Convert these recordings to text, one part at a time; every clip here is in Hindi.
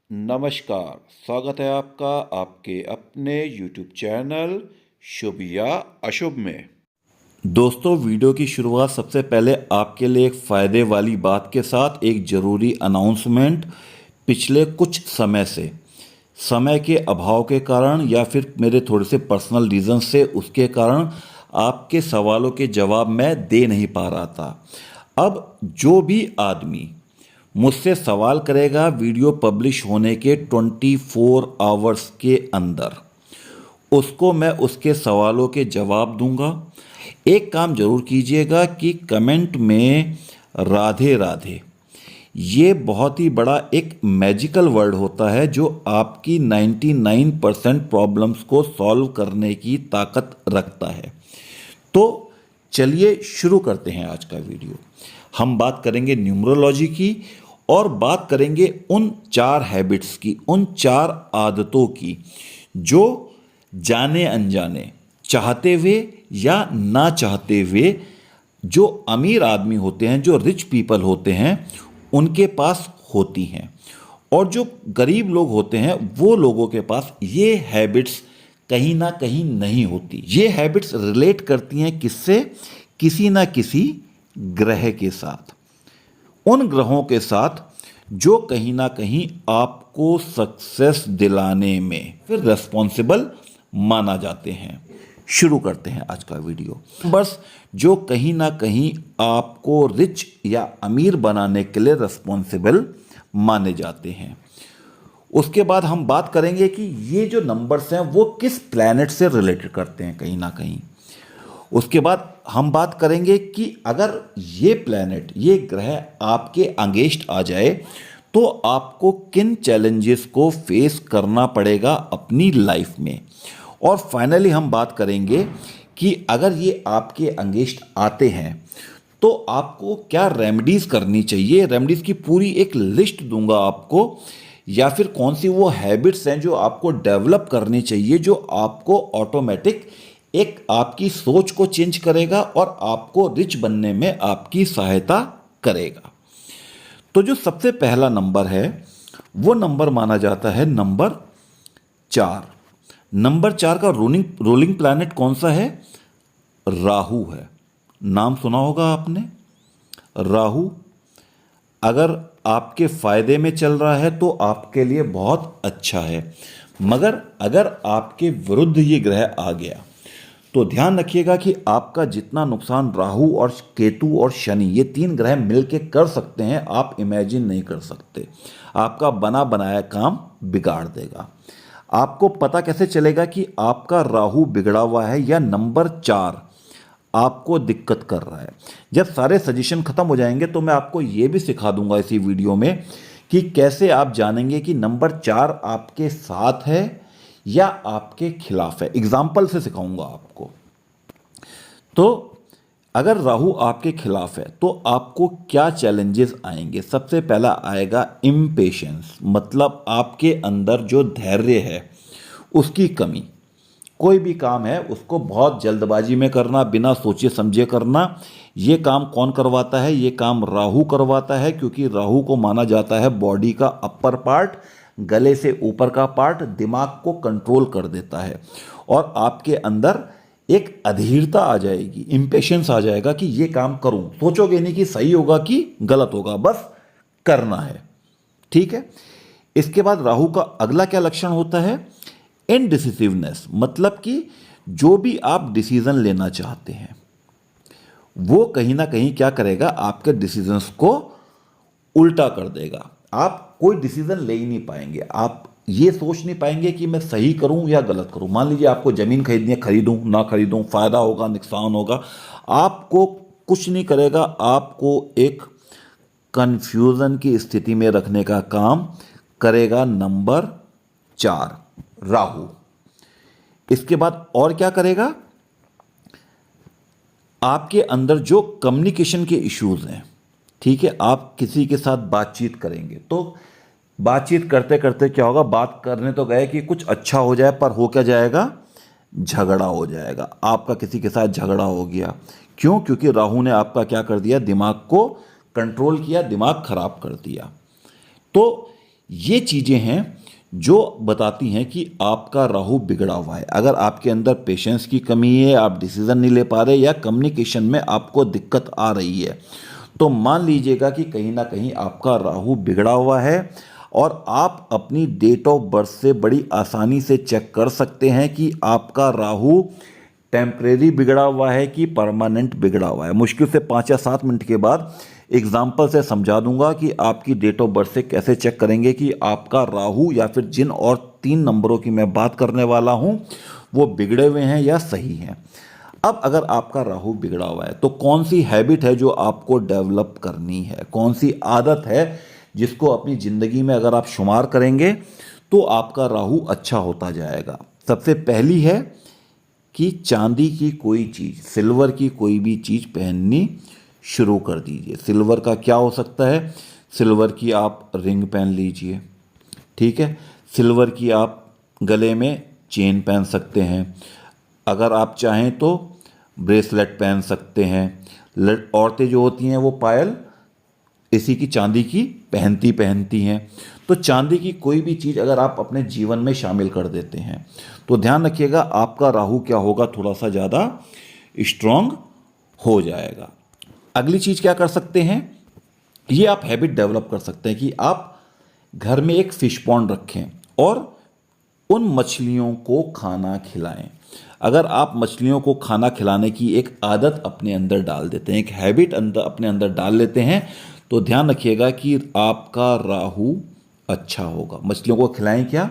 नमस्कार, स्वागत है आपका आपके अपने YouTube चैनल शुभ या अशुभ में। दोस्तों, वीडियो की शुरुआत सबसे पहले आपके लिए एक फ़ायदे वाली बात के साथ एक ज़रूरी अनाउंसमेंट। पिछले कुछ समय से समय के अभाव के कारण या फिर मेरे थोड़े से पर्सनल रीज़न से उसके कारण आपके सवालों के जवाब मैं दे नहीं पा रहा था। अब जो भी आदमी मुझसे सवाल करेगा वीडियो पब्लिश होने के 24 आवर्स के अंदर, उसको मैं उसके सवालों के जवाब दूंगा। एक काम जरूर कीजिएगा कि कमेंट में राधे राधे, ये बहुत ही बड़ा एक मैजिकल वर्ड होता है जो आपकी 99% प्रॉब्लम्स को सॉल्व करने की ताकत रखता है। तो चलिए शुरू करते हैं आज का वीडियो। हम बात करेंगे न्यूमरोलॉजी की और बात करेंगे उन 4 हैबिट्स की, उन 4 आदतों की जो जाने अनजाने, चाहते हुए या ना चाहते हुए, जो अमीर आदमी होते हैं, जो रिच पीपल होते हैं, उनके पास होती हैं, और जो गरीब लोग होते हैं वो लोगों के पास ये हैबिट्स कहीं ना कहीं नहीं होती। ये हैबिट्स रिलेट करती हैं किससे? किसी ना किसी ग्रह के साथ, उन ग्रहों के साथ जो कहीं ना कहीं आपको सक्सेस दिलाने में फिर रेस्पॉन्सिबल माना जाते हैं। शुरू करते हैं आज का वीडियो। बस जो कहीं ना कहीं आपको रिच या अमीर बनाने के लिए रेस्पॉन्सिबल माने जाते हैं। उसके बाद हम बात करेंगे कि ये जो नंबर्स हैं वो किस प्लैनेट से रिलेटेड करते हैं कहीं ना कहीं। उसके बाद हम बात करेंगे कि अगर ये प्लैनेट, ये ग्रह आपके अगेंस्ट आ जाए तो आपको किन चैलेंजेस को फेस करना पड़ेगा अपनी लाइफ में। और फाइनली हम बात करेंगे कि अगर ये आपके अगेंस्ट आते हैं तो आपको क्या रेमेडीज़ करनी चाहिए। रेमेडीज़ की पूरी एक लिस्ट दूंगा आपको, या फिर कौन सी वो हैबिट्स हैं जो आपको डेवलप करनी चाहिए, जो आपको ऑटोमेटिक एक आपकी सोच को चेंज करेगा और आपको रिच बनने में आपकी सहायता करेगा। तो जो सबसे पहला नंबर है वो नंबर माना जाता है नंबर 4। नंबर 4 का रूलिंग प्लैनेट कौन सा है? राहु है। नाम सुना होगा आपने, राहु। अगर आपके फायदे में चल रहा है तो आपके लिए बहुत अच्छा है, मगर अगर आपके विरुद्ध ये ग्रह आ गया तो ध्यान रखिएगा कि आपका जितना नुकसान राहु और केतु और शनि, ये 3 ग्रह मिलके कर सकते हैं, आप इमेजिन नहीं कर सकते। आपका बना बनाया काम बिगाड़ देगा। आपको पता कैसे चलेगा कि आपका राहु बिगड़ा हुआ है या नंबर 4 आपको दिक्कत कर रहा है? जब सारे सजेशन खत्म हो जाएंगे तो मैं आपको ये भी सिखा दूंगा इसी वीडियो में कि कैसे आप जानेंगे कि नंबर 4 आपके साथ है या आपके खिलाफ है। एग्जाम्पल से सिखाऊंगा आपको। तो अगर राहु आपके खिलाफ है तो आपको क्या चैलेंजेस आएंगे? सबसे पहला आएगा इम्पेशेंस, मतलब आपके अंदर जो धैर्य है उसकी कमी। कोई भी काम है उसको बहुत जल्दबाजी में करना, बिना सोचे समझे करना। ये काम कौन करवाता है? ये काम राहु करवाता है, क्योंकि राहु को माना जाता है बॉडी का अपर पार्ट, गले से ऊपर का पार्ट, दिमाग को कंट्रोल कर देता है। और आपके अंदर एक अधीरता आ जाएगी, इंपेशेंस आ जाएगा कि ये काम करूं। सोचोगे नहीं कि सही होगा कि गलत होगा, बस करना है। ठीक है। इसके बाद राहु का अगला क्या लक्षण होता है? इनडिसिसिवनेस, मतलब कि जो भी आप डिसीजन लेना चाहते हैं वो कहीं ना कहीं क्या करेगा? आपके डिसीजंस को उल्टा कर देगा। आप कोई डिसीजन ले ही नहीं पाएंगे। आप ये सोच नहीं पाएंगे कि मैं सही करूं या गलत करूं। मान लीजिए आपको जमीन खरीदनी है, खरीदूं ना खरीदूं, फायदा होगा नुकसान होगा, आपको कुछ नहीं करेगा। आपको एक कंफ्यूजन की स्थिति में रखने का काम करेगा नंबर 4 राहु। इसके बाद और क्या करेगा? आपके अंदर जो कम्युनिकेशन के इश्यूज हैं, ठीक है, आप किसी के साथ बातचीत करेंगे तो बातचीत करते करते क्या होगा? बात करने तो गए कि कुछ अच्छा हो जाए, पर हो क्या जाएगा? झगड़ा हो जाएगा। आपका किसी के साथ झगड़ा हो गया। क्यों? क्योंकि राहु ने आपका क्या कर दिया? दिमाग को कंट्रोल किया, दिमाग खराब कर दिया। तो ये चीज़ें हैं जो बताती हैं कि आपका राहु बिगड़ा हुआ है। अगर आपके अंदर पेशेंस की कमी है, आप डिसीजन नहीं ले पा रहे या कम्युनिकेशन में आपको दिक्कत आ रही है, तो मान लीजिएगा कि कहीं ना कहीं आपका राहु बिगड़ा हुआ है। और आप अपनी डेट ऑफ बर्थ से बड़ी आसानी से चेक कर सकते हैं कि आपका राहु टेम्परेरी बिगड़ा हुआ है कि परमानेंट बिगड़ा हुआ है। मुश्किल से 5 या 7 मिनट के बाद एग्जाम्पल से समझा दूंगा कि आपकी डेट ऑफ बर्थ से कैसे चेक करेंगे कि आपका राहु या फिर जिन और 3 नंबरों की मैं बात करने वाला हूं वो बिगड़े हुए हैं या सही हैं। अब अगर आपका राहु बिगड़ा हुआ है तो कौन सी हैबिट है जो आपको डेवलप करनी है, कौन सी आदत है जिसको अपनी ज़िंदगी में अगर आप शुमार करेंगे तो आपका राहु अच्छा होता जाएगा। सबसे पहली है कि चांदी की कोई चीज़, सिल्वर की कोई भी चीज़ पहननी शुरू कर दीजिए। सिल्वर का क्या हो सकता है, सिल्वर की आप रिंग पहन लीजिए, ठीक है। सिल्वर की आप गले में चेन पहन सकते हैं, अगर आप चाहें तो ब्रेसलेट पहन सकते हैं। औरतें जो होती हैं वो पायल इसी की चांदी की पहनती हैं। तो चांदी की कोई भी चीज़ अगर आप अपने जीवन में शामिल कर देते हैं तो ध्यान रखिएगा आपका राहु क्या होगा, थोड़ा सा ज़्यादा स्ट्रांग हो जाएगा। अगली चीज़ क्या कर सकते हैं, ये आप हैबिट डेवलप कर सकते हैं कि आप घर में एक फिश पॉन्ड रखें और उन मछलियों को खाना खिलाएं। अगर आप मछलियों को खाना खिलाने की एक आदत अपने अंदर डाल देते हैं, एक हैबिट अपने अंदर डाल लेते हैं, तो ध्यान रखिएगा कि आपका राहु अच्छा होगा। मछलियों को खिलाएं क्या,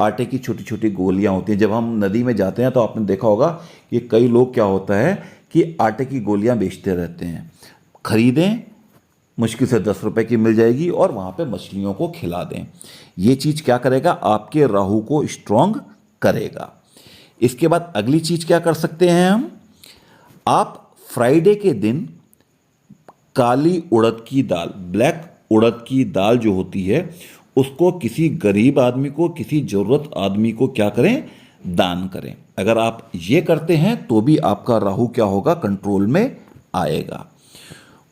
आटे की छोटी छोटी गोलियां होती हैं। जब हम नदी में जाते हैं तो आपने देखा होगा कि कई लोग क्या होता है कि आटे की गोलियां बेचते रहते हैं। खरीदें, मुश्किल से 10 रुपए की मिल जाएगी और वहाँ पे मछलियों को खिला दें। ये चीज़ क्या करेगा, आपके राहु को स्ट्रॉन्ग करेगा। इसके बाद अगली चीज़ क्या कर सकते हैं हम, आप फ्राइडे के दिन काली उड़द की दाल, ब्लैक उड़द की दाल जो होती है उसको किसी गरीब आदमी को, किसी ज़रूरत आदमी को क्या करें, दान करें। अगर आप ये करते हैं तो भी आपका राहु क्या होगा, कंट्रोल में आएगा।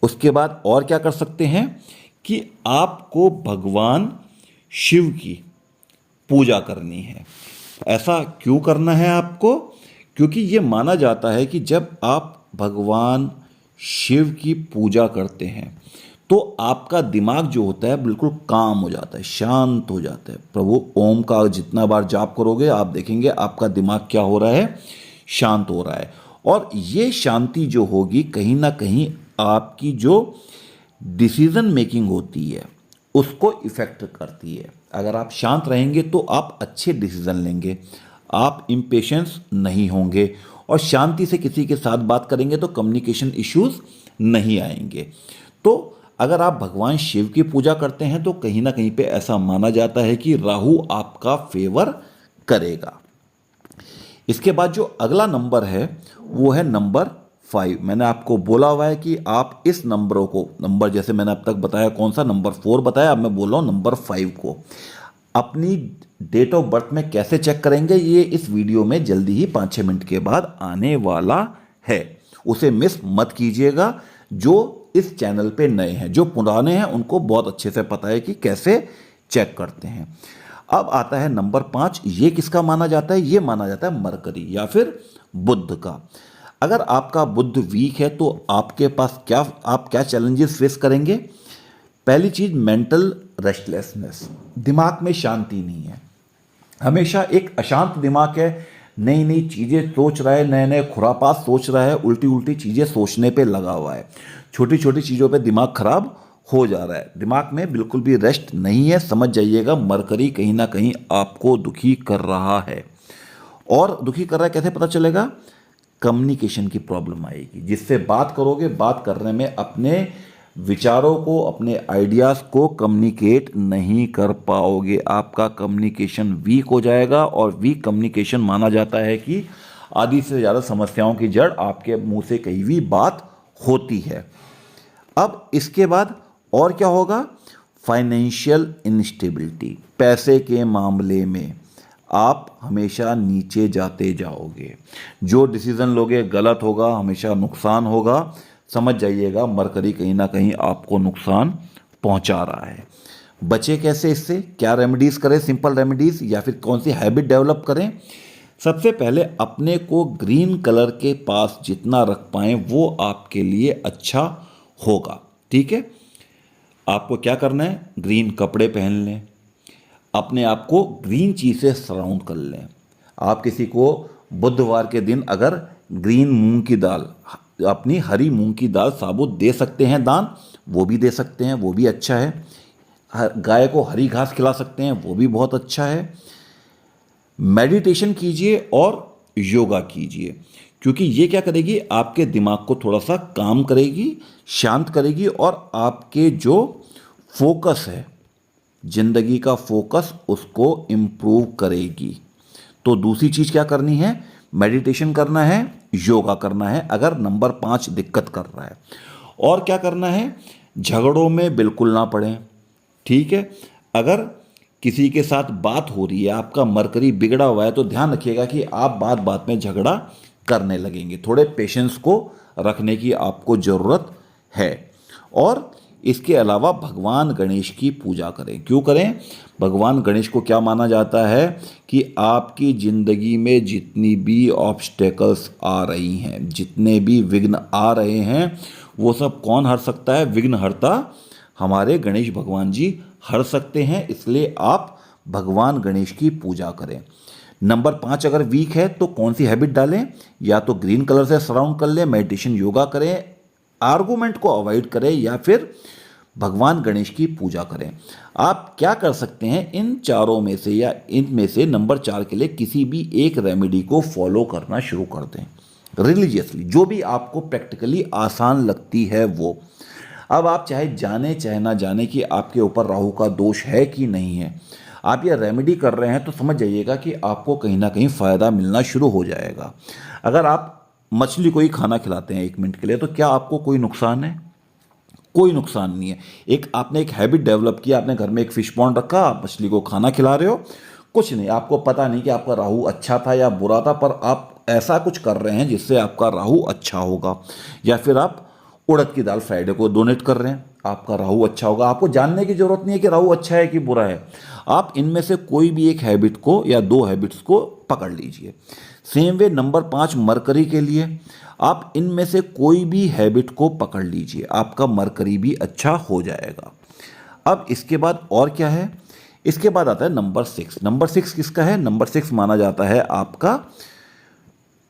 उसके बाद और क्या कर सकते हैं कि आपको भगवान शिव की पूजा करनी है। ऐसा क्यों करना है आपको, क्योंकि ये माना जाता है कि जब आप भगवान शिव की पूजा करते हैं तो आपका दिमाग जो होता है बिल्कुल काम हो जाता है, शांत हो जाता है। प्रभु ओम का जितना बार जाप करोगे आप देखेंगे आपका दिमाग क्या हो रहा है, शांत हो रहा है। और ये शांति जो होगी कहीं ना कहीं आपकी जो डिसीजन मेकिंग होती है उसको इफ़ेक्ट करती है। अगर आप शांत रहेंगे तो आप अच्छे डिसीजन लेंगे, आप इम्पेशेंस नहीं होंगे और शांति से किसी के साथ बात करेंगे तो कम्युनिकेशन इश्यूज नहीं आएंगे। तो अगर आप भगवान शिव की पूजा करते हैं तो कहीं ना कहीं पे ऐसा माना जाता है कि राहु आपका फेवर करेगा। इसके बाद जो अगला नंबर है वो है नंबर 5। मैंने आपको बोला हुआ है कि आप इस नंबरों को, नंबर जैसे मैंने अब तक बताया कौन सा, नंबर 4 बताया, अब मैं बोल रहा हूँ नंबर 5 को अपनी डेट ऑफ बर्थ में कैसे चेक करेंगे, ये इस वीडियो में जल्दी ही 5-6 मिनट के बाद आने वाला है। उसे मिस मत कीजिएगा। जो इस चैनल पे नए हैं, जो पुराने हैं उनको बहुत अच्छे से पता है कि कैसे चेक करते हैं। अब आता है नंबर 5। ये किसका माना जाता है, ये माना जाता है मरकरी या फिर बुध का। अगर आपका बुध वीक है तो आपके पास आप क्या चैलेंजेस फेस करेंगे। पहली चीज मेंटल रेस्टलेसनेस, दिमाग में शांति नहीं है, हमेशा एक अशांत दिमाग है, नई नई चीज़ें सोच रहा है, नए नए खुरापात सोच रहा है, उल्टी उल्टी चीज़ें सोचने पे लगा हुआ है, छोटी छोटी चीज़ों पे दिमाग खराब हो जा रहा है, दिमाग में बिल्कुल भी रेस्ट नहीं है। समझ जाइएगा मरकरी कहीं ना कहीं आपको दुखी कर रहा है। और दुखी कर रहा है कैसे पता चलेगा, कम्युनिकेशन की प्रॉब्लम आएगी। जिससे बात करोगे, बात करने में अपने विचारों को, अपने आइडियाज़ को कम्युनिकेट नहीं कर पाओगे, आपका कम्युनिकेशन वीक हो जाएगा। और वीक कम्युनिकेशन माना जाता है कि आधी से ज़्यादा समस्याओं की जड़ आपके मुंह से कही हुई बात होती है। अब इसके बाद और क्या होगा, फाइनेंशियल इनस्टेबिलिटी, पैसे के मामले में आप हमेशा नीचे जाते जाओगे, जो डिसीज़न लोगे गलत होगा, हमेशा नुकसान होगा। समझ जाइएगा मरकरी कहीं ना कहीं आपको नुकसान पहुंचा रहा है। बचे कैसे इससे, क्या रेमेडीज़ करें, सिंपल रेमेडीज़ या फिर कौन सी हैबिट डेवलप करें। सबसे पहले अपने को ग्रीन कलर के पास जितना रख पाएँ वो आपके लिए अच्छा होगा। ठीक है, आपको क्या करना है, ग्रीन कपड़े पहन लें, अपने आप को ग्रीन चीज़ से सराउंड कर लें। आप किसी को बुधवार के दिन अगर ग्रीन मूंग की दाल, अपनी हरी मूंग की दाल साबुत दे सकते हैं दान, वो भी दे सकते हैं, वो भी अच्छा है। गाय को हरी घास खिला सकते हैं, वो भी बहुत अच्छा है। मेडिटेशन कीजिए और योगा कीजिए, क्योंकि ये क्या करेगी, आपके दिमाग को थोड़ा सा काम करेगी, शांत करेगी और आपके जो फोकस है, जिंदगी का फोकस, उसको इम्प्रूव करेगी। तो दूसरी चीज़ क्या करनी है, मेडिटेशन करना है, योगा करना है अगर नंबर 5 दिक्कत कर रहा है। और क्या करना है, झगड़ों में बिल्कुल ना पड़ें। ठीक है, अगर किसी के साथ बात हो रही है, आपका मरकरी बिगड़ा हुआ है, तो ध्यान रखिएगा कि आप बात बात में झगड़ा करने लगेंगे। थोड़े पेशेंस को रखने की आपको ज़रूरत है। और इसके अलावा भगवान गणेश की पूजा करें। क्यों करें, भगवान गणेश को क्या माना जाता है कि आपकी ज़िंदगी में जितनी भी ऑब्स्टेकल्स आ रही हैं, जितने भी विघ्न आ रहे हैं, वो सब कौन हर सकता है, विघ्नहर्ता हमारे गणेश भगवान जी हर सकते हैं। इसलिए आप भगवान गणेश की पूजा करें। नंबर 5 अगर वीक है तो कौन सी हैबिट डालें, या तो ग्रीन कलर से सराउंड कर लें, मेडिटेशन योगा करें, आर्गुमेंट को अवॉइड करें, या फिर भगवान गणेश की पूजा करें। आप क्या कर सकते हैं, इन चारों में से या इनमें से नंबर 4 के लिए किसी भी एक रेमेडी को फॉलो करना शुरू कर दें रिलीजियसली, जो भी आपको प्रैक्टिकली आसान लगती है वो। अब आप चाहे जाने चाहे ना जाने कि आपके ऊपर राहु का दोष है कि नहीं है, आप ये रेमेडी कर रहे हैं तो समझ जाइएगा कि आपको कहीं ना कहीं फ़ायदा मिलना शुरू हो जाएगा। अगर आप मछली को ही खाना खिलाते हैं 1 मिनट के लिए, तो क्या आपको कोई नुकसान है? कोई नुकसान नहीं है। आपने एक हैबिट डेवलप किया, आपने घर में एक फिश पॉन्ड रखा, आप मछली को खाना खिला रहे हो, कुछ नहीं, आपको पता नहीं कि आपका राहु अच्छा था या बुरा था, पर आप ऐसा कुछ कर रहे हैं जिससे आपका राहु अच्छा होगा। या फिर आप उड़द की दाल फ्राइडे को डोनेट कर रहे हैं, आपका राहु अच्छा होगा। आपको जानने की जरूरत नहीं है कि राहु अच्छा है कि बुरा है। आप इनमें से कोई भी एक हैबिट को या 2 हैबिट्स को पकड़ लीजिए। सेम वे नंबर 5 मरकरी के लिए, आप इनमें से कोई भी हैबिट को पकड़ लीजिए, आपका मरकरी भी अच्छा हो जाएगा। अब इसके बाद और क्या है, इसके बाद आता है नंबर 6। नंबर 6 किसका है, नंबर 6 माना जाता है आपका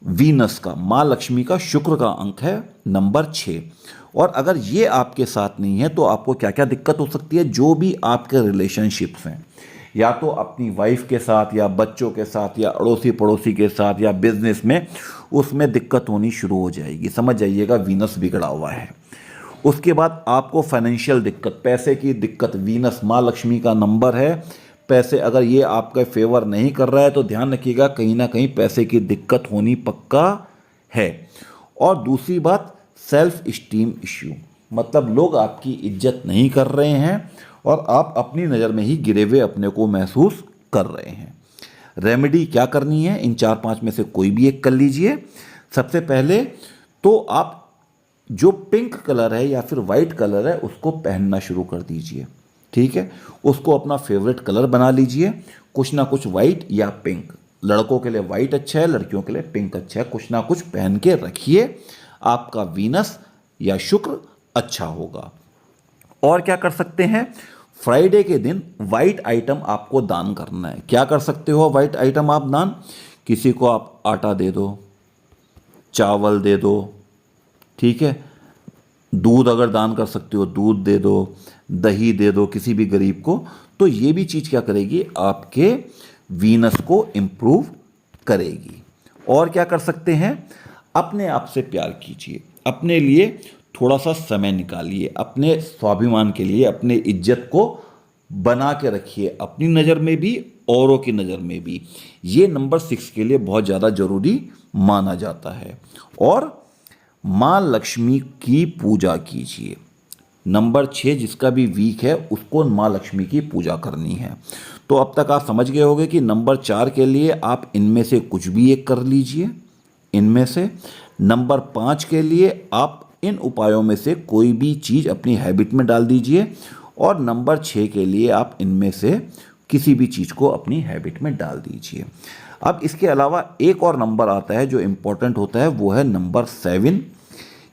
वीनस का, माँ लक्ष्मी का, शुक्र का अंक है नंबर 6। और अगर ये आपके साथ नहीं है तो आपको क्या क्या दिक्कत हो सकती है, जो भी आपके रिलेशनशिप्स हैं, या तो अपनी वाइफ के साथ या बच्चों के साथ या अड़ोसी पड़ोसी के साथ या बिजनेस में, उसमें दिक्कत होनी शुरू हो जाएगी। समझ जाइएगा वीनस बिगड़ा हुआ है। उसके बाद आपको फाइनेंशियल दिक्कत, पैसे की दिक्कत, वीनस माँ लक्ष्मी का नंबर है, पैसे अगर ये आपका फेवर नहीं कर रहा है तो ध्यान रखिएगा कहीं ना कहीं पैसे की दिक्कत होनी पक्का है। और दूसरी बात, सेल्फ इस्टीम इश्यू, मतलब लोग आपकी इज्जत नहीं कर रहे हैं और आप अपनी नज़र में ही गिरे हुए अपने को महसूस कर रहे हैं। रेमेडी क्या करनी है, इन 4-5 में से कोई भी एक कर लीजिए। सबसे पहले तो आप जो पिंक कलर है या फिर वाइट कलर है उसको पहनना शुरू कर दीजिए। ठीक है, उसको अपना फेवरेट कलर बना लीजिए, कुछ ना कुछ वाइट या पिंक। लड़कों के लिए वाइट अच्छा है, लड़कियों के लिए पिंक अच्छा है, कुछ ना कुछ पहन के रखिए, आपका वीनस या शुक्र अच्छा होगा। और क्या कर सकते हैं, फ्राइडे के दिन वाइट आइटम आपको दान करना है। क्या कर सकते हो वाइट आइटम आप दान, किसी को आप आटा दे दो, चावल दे दो, ठीक है, दूध अगर दान कर सकते हो दूध दे दो, दही दे दो किसी भी गरीब को। तो ये भी चीज़ क्या करेगी, आपके वीनस को इम्प्रूव करेगी। और क्या कर सकते हैं, अपने आप से प्यार कीजिए, अपने लिए थोड़ा सा समय निकालिए, अपने स्वाभिमान के लिए, अपने इज्जत को बना के रखिए, अपनी नज़र में भी औरों की नज़र में भी। ये नंबर 6 के लिए बहुत ज़्यादा ज़रूरी माना जाता है। और माँ लक्ष्मी की पूजा कीजिए। नंबर 6 जिसका भी वीक है उसको माँ लक्ष्मी की पूजा करनी है। तो अब तक आप समझ गए होंगे कि नंबर 4 के लिए आप इनमें से कुछ भी एक कर लीजिए इनमें से। नंबर 5 के लिए आप इन उपायों में से कोई भी चीज़ अपनी हैबिट में डाल दीजिए। और नंबर 6 के लिए आप इनमें से किसी भी चीज़ को अपनी हैबिट में डाल दीजिए। अब इसके अलावा एक और नंबर आता है जो इम्पोर्टेंट होता है, वो है नंबर 7।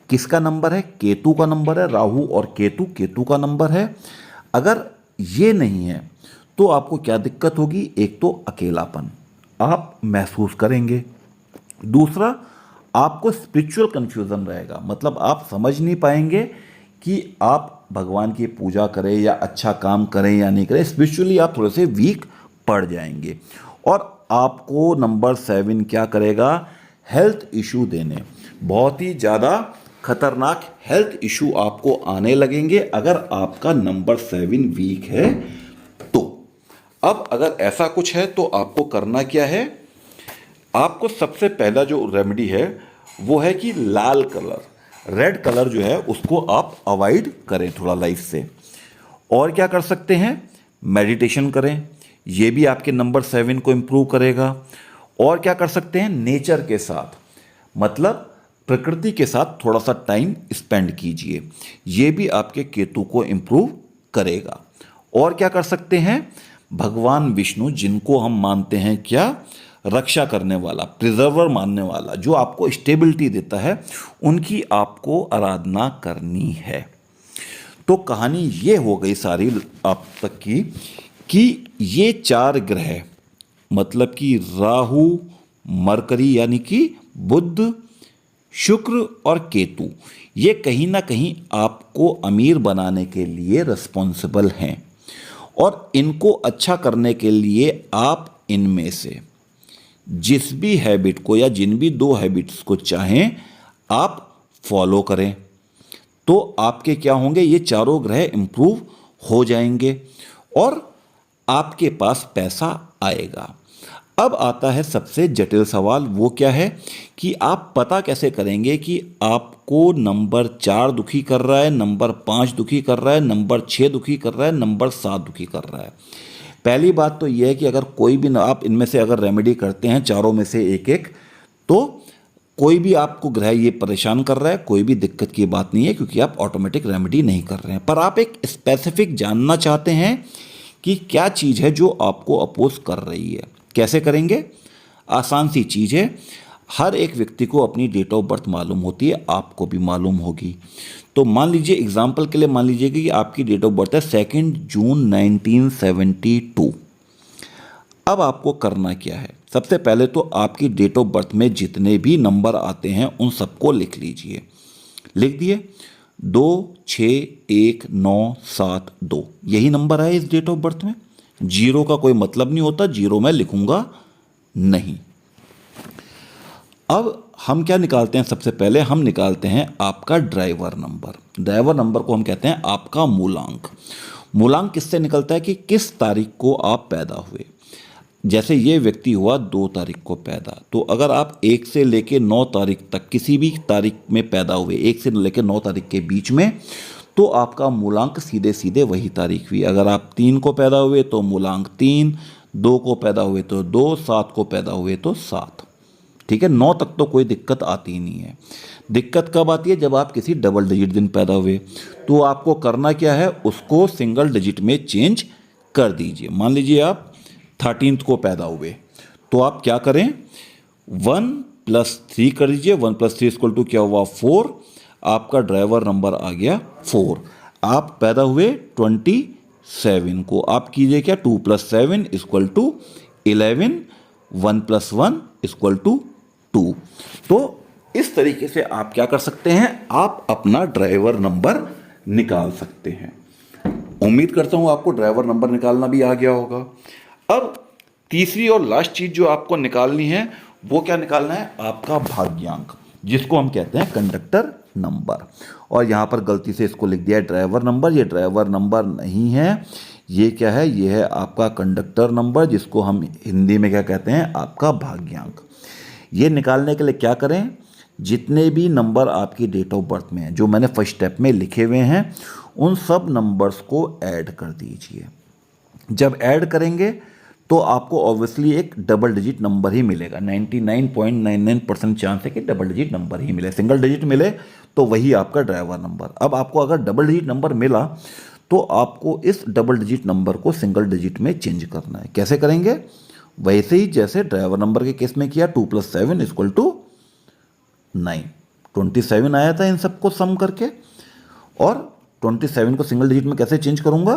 किसका नंबर है? केतु का नंबर है। राहु और केतु का नंबर है। अगर ये नहीं है तो आपको क्या दिक्कत होगी? एक तो अकेलापन आप महसूस करेंगे, दूसरा आपको स्पिरिचुअल कन्फ्यूज़न रहेगा, मतलब आप समझ नहीं पाएंगे कि आप भगवान की पूजा करें या अच्छा काम करें या नहीं करें। स्पिरिचुअली आप थोड़े से वीक पड़ जाएंगे। और आपको नंबर 7 क्या करेगा? हेल्थ इशू देने, बहुत ही ज़्यादा खतरनाक हेल्थ इशू आपको आने लगेंगे अगर आपका नंबर 7 वीक है तो। अब अगर ऐसा कुछ है तो आपको करना क्या है? आपको सबसे पहला जो रेमेडी है वो है कि लाल कलर, रेड कलर जो है उसको आप अवॉइड करें थोड़ा लाइफ से। और क्या कर सकते हैं? मेडिटेशन करें, ये भी आपके नंबर 7 को इम्प्रूव करेगा। और क्या कर सकते हैं? नेचर के साथ, मतलब प्रकृति के साथ थोड़ा सा टाइम स्पेंड कीजिए, ये भी आपके केतु को इम्प्रूव करेगा। और क्या कर सकते हैं? भगवान विष्णु, जिनको हम मानते हैं क्या? रक्षा करने वाला, प्रिजर्वर मानने वाला, जो आपको स्टेबिलिटी देता है, उनकी आपको आराधना करनी है। तो कहानी ये हो गई सारी आप तक की कि ये 4 ग्रह, मतलब कि राहु, मरकरी यानी कि बुध, शुक्र और केतु, ये कहीं ना कहीं आपको अमीर बनाने के लिए रिस्पॉन्सिबल हैं। और इनको अच्छा करने के लिए आप इनमें से जिस भी हैबिट को या जिन भी 2 हैबिट्स को चाहें आप फॉलो करें तो आपके क्या होंगे? ये चारों ग्रह इंप्रूव हो जाएंगे और आपके पास पैसा आएगा। अब आता है सबसे जटिल सवाल, वो क्या है कि आप पता कैसे करेंगे कि आपको नंबर 4 दुखी कर रहा है, नंबर 5 दुखी कर रहा है, नंबर 6 दुखी कर रहा है, नंबर 7 दुखी कर रहा है। पहली बात तो यह है कि अगर कोई भी आप इनमें से अगर रेमेडी करते हैं चारों में से एक एक, तो कोई भी आपको ग्रह ये परेशान कर रहा है, कोई भी दिक्कत की बात नहीं है, क्योंकि आप ऑटोमेटिक रेमेडी नहीं कर रहे हैं। पर आप एक स्पेसिफिक जानना चाहते हैं कि क्या चीज़ है जो आपको अपोज कर रही है। कैसे करेंगे? आसान सी चीज़ है। हर एक व्यक्ति को अपनी डेट ऑफ बर्थ मालूम होती है, आपको भी मालूम होगी। तो मान लीजिए, एग्जाम्पल के लिए मान लीजिए कि आपकी डेट ऑफ बर्थ है 2 जून 1972। अब आपको करना क्या है? सबसे पहले तो आपकी डेट ऑफ बर्थ में जितने भी नंबर आते हैं उन सबको लिख लीजिए। लिख दिए? 2, 6, 1, 9, 7, 2, यही नंबर है इस डेट ऑफ बर्थ में। जीरो का कोई मतलब नहीं होता, जीरो मैं लिखूंगा नहीं। अब हम क्या निकालते हैं? सबसे पहले हम निकालते हैं आपका ड्राइवर नंबर। ड्राइवर नंबर को हम कहते हैं आपका मूलांक। मूलांक किससे निकलता है? कि किस तारीख को आप पैदा हुए। जैसे ये व्यक्ति हुआ 2 तारीख को पैदा, तो अगर आप 1 से लेके 9 तारीख तक किसी भी तारीख में पैदा हुए, 1 से लेके 9 तारीख के बीच में, तो आपका मूलांक सीधे सीधे वही तारीख हुई। अगर आप 3 को पैदा हुए तो मूलांक 3, 2 को पैदा हुए तो 2, 7 को पैदा हुए तो 7। ठीक है, 9 तक तो कोई दिक्कत आती ही नहीं है। दिक्कत कब आती है? जब आप किसी डबल डिजिट दिन पैदा हुए। तो आपको करना क्या है? उसको सिंगल डिजिट में चेंज कर दीजिए। मान लीजिए आप 13 को पैदा हुए, तो आप क्या करें? 1 + 3 कर दीजिए। 1 + 3 = क्या हुआ? 4। आपका ड्राइवर नंबर आ गया 4। आप पैदा हुए 27 को, आप कीजिए क्या? 2 + 7 = 11, 1 + 1 = 2। तो इस तरीके से आप क्या कर सकते हैं? आप अपना ड्राइवर नंबर निकाल सकते हैं। उम्मीद करता हूं आपको ड्राइवर नंबर निकालना भी आ गया होगा। अब तीसरी और लास्ट चीज जो आपको निकालनी है, वो क्या निकालना है? आपका भाग्यांक, जिसको हम कहते हैं कंडक्टर नंबर। और यहां पर गलती से इसको लिख दिया है ड्राइवर नंबर। ये ड्राइवर नंबर नहीं है, ये क्या है? ये है आपका कंडक्टर नंबर, जिसको हम हिंदी में क्या कहते हैं? आपका भाग्यांक। ये निकालने के लिए क्या करें? जितने भी नंबर आपकी डेट ऑफ बर्थ में हैं, जो मैंने फर्स्ट स्टेप में लिखे हुए हैं, उन सब नंबर्स को ऐड कर दीजिए। जब ऐड करेंगे तो आपको ऑब्वियसली एक डबल डिजिट नंबर ही मिलेगा। 99.99% चांस है कि डबल डिजिट नंबर ही मिले। सिंगल डिजिट मिले तो वही आपका ड्राइवर नंबर। अब आपको अगर डबल डिजिट नंबर मिला तो आपको इस डबल डिजिट नंबर को सिंगल डिजिट में चेंज करना है। कैसे करेंगे? वैसे ही जैसे ड्राइवर नंबर के केस में किया, 2 + 7 = 9। 27 आया था इन सबको सम करके, और 27 को सिंगल डिजिट में कैसे चेंज करूंगा?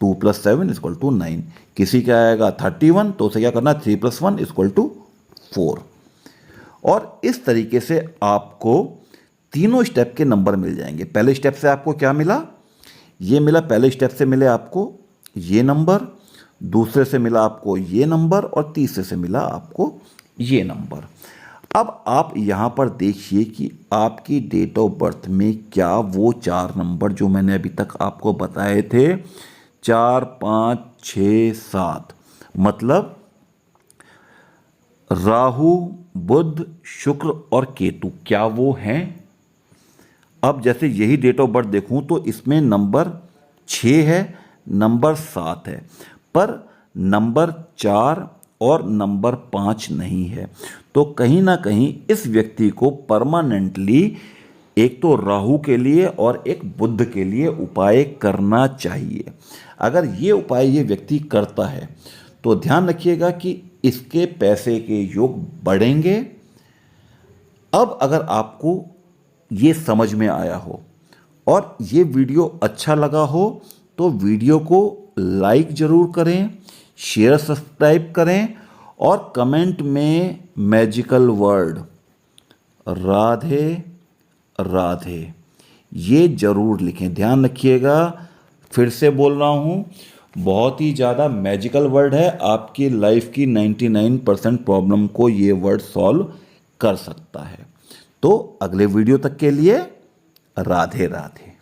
2 + 7 = 9। किसी का आएगा 31, तो उसे क्या करना? 3 + 1 = 4। और इस तरीके से आपको तीनों स्टेप के नंबर मिल जाएंगे। पहले स्टेप से आपको क्या मिला? ये मिला। पहले स्टेप से मिले आपको ये नंबर, दूसरे से मिला आपको ये नंबर, और तीसरे से मिला आपको ये नंबर। अब आप यहाँ पर देखिए कि आपकी डेट ऑफ बर्थ में क्या वो 4 नंबर जो मैंने अभी तक आपको बताए थे, 4, 5, 6, 7, मतलब राहु, बुध, शुक्र और केतु, क्या वो हैं? अब जैसे यही डेट ऑफ बर्थ देखूं तो इसमें नंबर 6 है, नंबर 7 है, पर नंबर 4 और नंबर 5 नहीं है। तो कहीं ना कहीं इस व्यक्ति को परमानेंटली एक तो राहु के लिए और एक बुध के लिए उपाय करना चाहिए। अगर ये उपाय ये व्यक्ति करता है तो ध्यान रखिएगा कि इसके पैसे के योग बढ़ेंगे। अब अगर आपको ये समझ में आया हो और ये वीडियो अच्छा लगा हो तो वीडियो को लाइक ज़रूर करें, शेयर सब्सक्राइब करें, और कमेंट में मैजिकल वर्ड राधे राधे ये ज़रूर लिखें। ध्यान रखिएगा, फिर से बोल रहा हूँ, बहुत ही ज़्यादा मैजिकल वर्ड है। आपकी लाइफ की 99% प्रॉब्लम को ये वर्ड सॉल्व कर सकता है। तो अगले वीडियो तक के लिए राधे राधे।